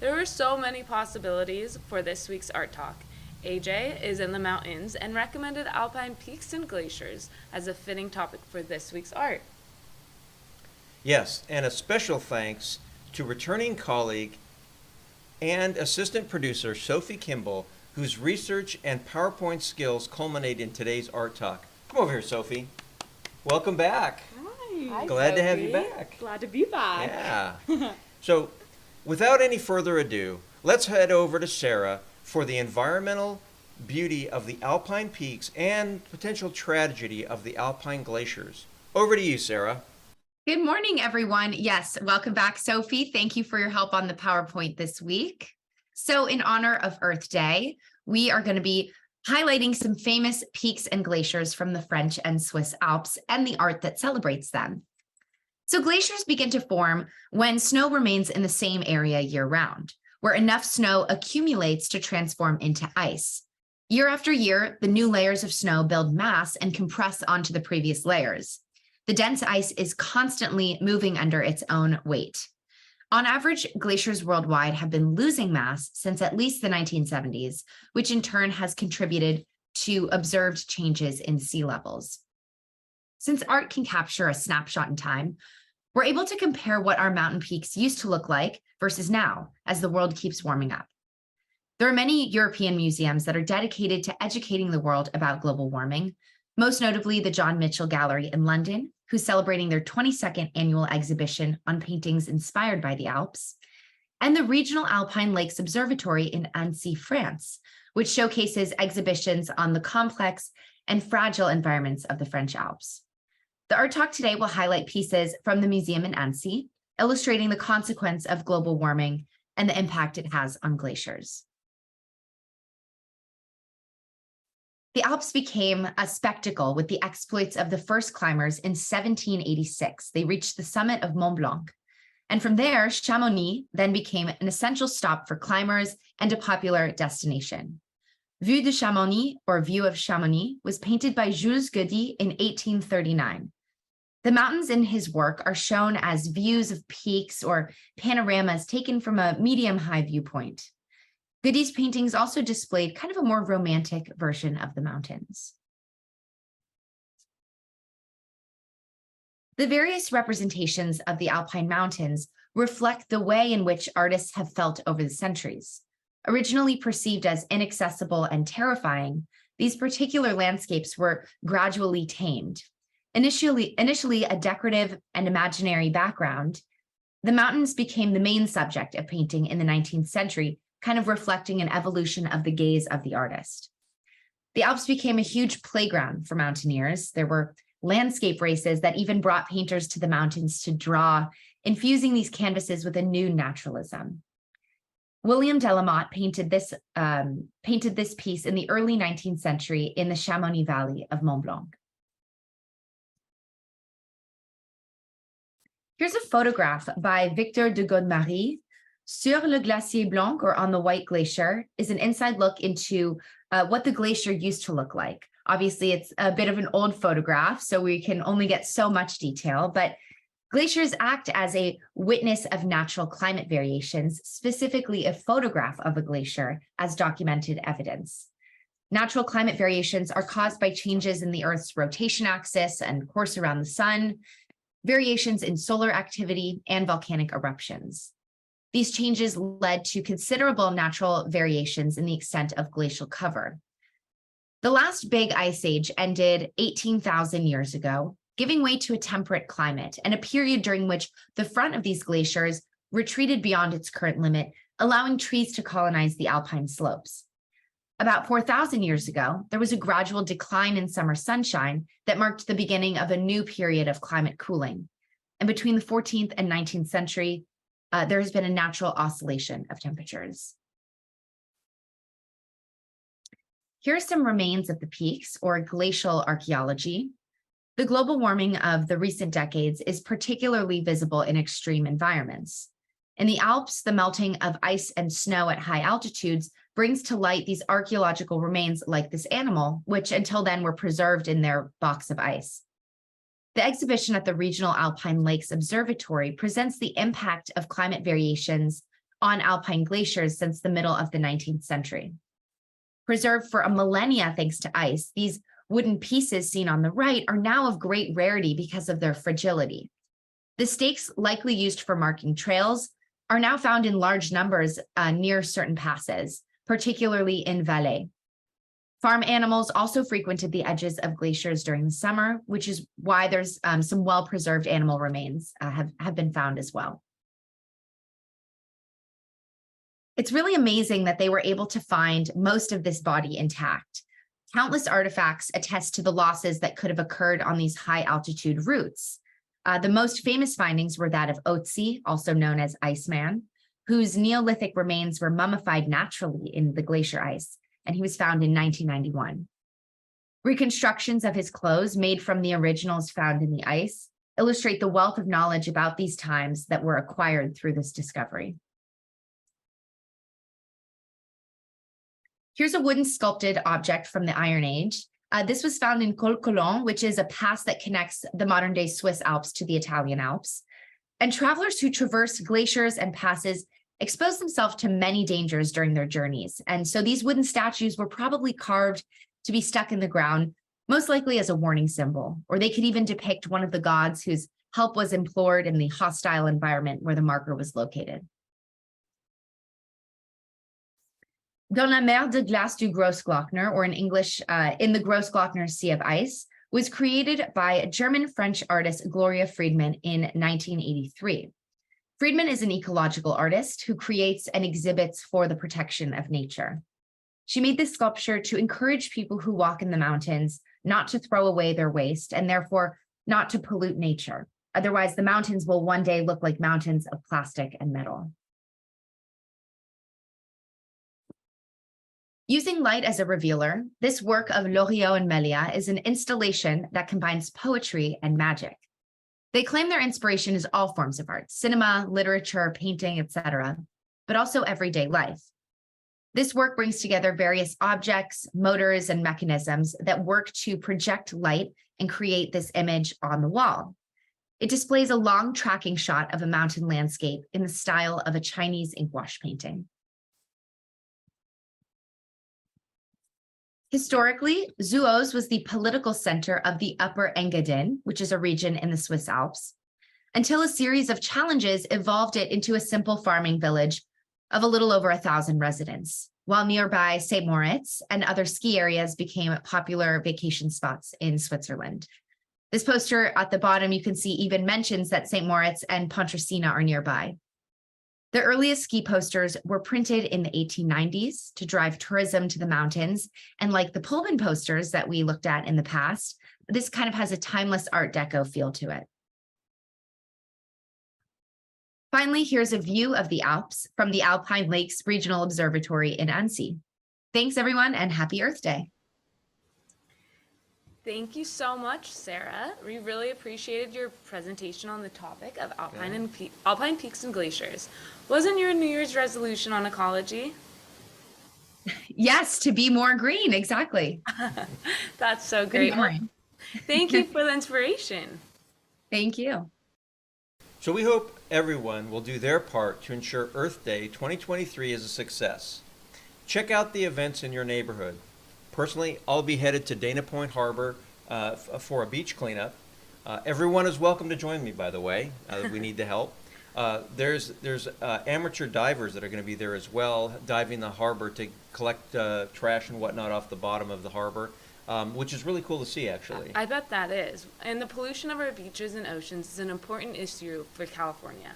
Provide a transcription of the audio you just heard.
There were so many possibilities for this week's Art Talk. AJ is in the mountains and recommended alpine peaks and glaciers as a fitting topic for this week's art. Yes, and a special thanks to returning colleague and assistant producer Sophie Kimball, whose research and PowerPoint skills culminate in today's Art Talk. Come over here, Sophie. Welcome back. Hi. Glad to have you back. Glad to be back. Yeah. So, without any further ado, let's head over to Sarah for the environmental beauty of the alpine peaks and potential tragedy of the alpine glaciers. Over to you, Sarah. Good morning, everyone. Yes, welcome back, Sophie. Thank you for your help on the PowerPoint this week. So in honor of Earth Day, we are going to be highlighting some famous peaks and glaciers from the French and Swiss Alps and the art that celebrates them. So glaciers begin to form when snow remains in the same area year-round, where enough snow accumulates to transform into ice. Year after year, the new layers of snow build mass and compress onto the previous layers. The dense ice is constantly moving under its own weight. On average, glaciers worldwide have been losing mass since at least the 1970s, which in turn has contributed to observed changes in sea levels. Since art can capture a snapshot in time, we're able to compare what our mountain peaks used to look like versus now as the world keeps warming up. There are many European museums that are dedicated to educating the world about global warming, most notably the John Mitchell Gallery in London, who's celebrating their 22nd annual exhibition on paintings inspired by the Alps, and the Regional Alpine Lakes Observatory in Annecy, France, which showcases exhibitions on the complex and fragile environments of the French Alps. The Art Talk today will highlight pieces from the museum in Annecy, illustrating the consequence of global warming and the impact it has on glaciers. The Alps became a spectacle with the exploits of the first climbers in 1786. They reached the summit of Mont Blanc. And from there, Chamonix then became an essential stop for climbers and a popular destination. Vue de Chamonix, or View of Chamonix, was painted by Jules Guedy in 1839. The mountains in his work are shown as views of peaks or panoramas taken from a medium-high viewpoint. Guedy's paintings also displayed kind of a more romantic version of the mountains. The various representations of the Alpine mountains reflect the way in which artists have felt over the centuries. Originally perceived as inaccessible and terrifying, these particular landscapes were gradually tamed. Initially a decorative and imaginary background, the mountains became the main subject of painting in the 19th century, kind of reflecting an evolution of the gaze of the artist. The Alps became a huge playground for mountaineers. There were landscape races that even brought painters to the mountains to draw, infusing these canvases with a new naturalism. William Delamotte painted this piece in the early 19th century in the Chamonix Valley of Mont Blanc. Here's a photograph by Victor de Godemarie. Sur le glacier blanc, or on the white glacier, is an inside look into what the glacier used to look like. Obviously, it's a bit of an old photograph, so we can only get so much detail, but glaciers act as a witness of natural climate variations, specifically a photograph of a glacier as documented evidence. Natural climate variations are caused by changes in the Earth's rotation axis and course around the sun, variations in solar activity, and volcanic eruptions. These changes led to considerable natural variations in the extent of glacial cover. The last big ice age ended 18,000 years ago, giving way to a temperate climate and a period during which the front of these glaciers retreated beyond its current limit, allowing trees to colonize the alpine slopes. About 4,000 years ago, there was a gradual decline in summer sunshine that marked the beginning of a new period of climate cooling. And between the 14th and 19th century, there has been a natural oscillation of temperatures. Here are some remains of the peaks, or glacial archaeology. The global warming of the recent decades is particularly visible in extreme environments. In the Alps, the melting of ice and snow at high altitudes brings to light these archaeological remains like this animal, which until then were preserved in their box of ice. The exhibition at the Regional Alpine Lakes Observatory presents the impact of climate variations on alpine glaciers since the middle of the 19th century. Preserved for a millennia thanks to ice, these wooden pieces seen on the right are now of great rarity because of their fragility. The stakes likely used for marking trails are now found in large numbers near certain passes, particularly in Valais. Farm animals also frequented the edges of glaciers during the summer, which is why there's some well-preserved animal remains have been found as well. It's really amazing that they were able to find most of this body intact. Countless artifacts attest to the losses that could have occurred on these high altitude routes. The most famous findings were that of Otzi, also known as Iceman, whose Neolithic remains were mummified naturally in the glacier ice, and he was found in 1991. Reconstructions of his clothes made from the originals found in the ice illustrate the wealth of knowledge about these times that were acquired through this discovery. Here's a wooden sculpted object from the Iron Age. This was found in Col Colon, which is a pass that connects the modern-day Swiss Alps to the Italian Alps. And travelers who traverse glaciers and passes expose themselves to many dangers during their journeys. And so these wooden statues were probably carved to be stuck in the ground, most likely as a warning symbol, or they could even depict one of the gods whose help was implored in the hostile environment where the marker was located. Dans la mer de glace du Grossglockner, or in English, in the Grossglockner Sea of Ice, was created by German-French artist Gloria Friedman in 1983. Friedman is an ecological artist who creates and exhibits for the protection of nature. She made this sculpture to encourage people who walk in the mountains not to throw away their waste and therefore not to pollute nature. Otherwise, the mountains will one day look like mountains of plastic and metal. Using light as a revealer, this work of Loriot and Melia is an installation that combines poetry and magic. They claim their inspiration is all forms of art, cinema, literature, painting, etc., but also everyday life. This work brings together various objects, motors, and mechanisms that work to project light and create this image on the wall. It displays a long tracking shot of a mountain landscape in the style of a Chinese inkwash painting. Historically, Zuoz was the political center of the Upper Engadin, which is a region in the Swiss Alps, until a series of challenges evolved it into a simple farming village of a little over 1,000 residents, while nearby St. Moritz and other ski areas became popular vacation spots in Switzerland. This poster at the bottom, you can see even mentions that St. Moritz and Pontresina are nearby. The earliest ski posters were printed in the 1890s to drive tourism to the mountains. And like the Pullman posters that we looked at in the past, this kind of has a timeless Art Deco feel to it. Finally, here's a view of the Alps from the Alpine Lakes Regional Observatory in Annecy. Thanks, everyone, and happy Earth Day. Thank you so much, Sarah. We really appreciated your presentation on the topic of alpine peaks and glaciers. Wasn't your New Year's resolution on ecology? Yes, to be more green, exactly. That's so great. Well, thank you for the inspiration. Thank you. So we hope everyone will do their part to ensure Earth Day 2023 is a success. Check out the events in your neighborhood. Personally, I'll be headed to Dana Point Harbor for a beach cleanup. Everyone is welcome to join me, by the way. We need the help. There's amateur divers that are going to be there as well, diving the harbor to collect trash and whatnot off the bottom of the harbor, which is really cool to see, actually. I bet that is. And the pollution of our beaches and oceans is an important issue for California.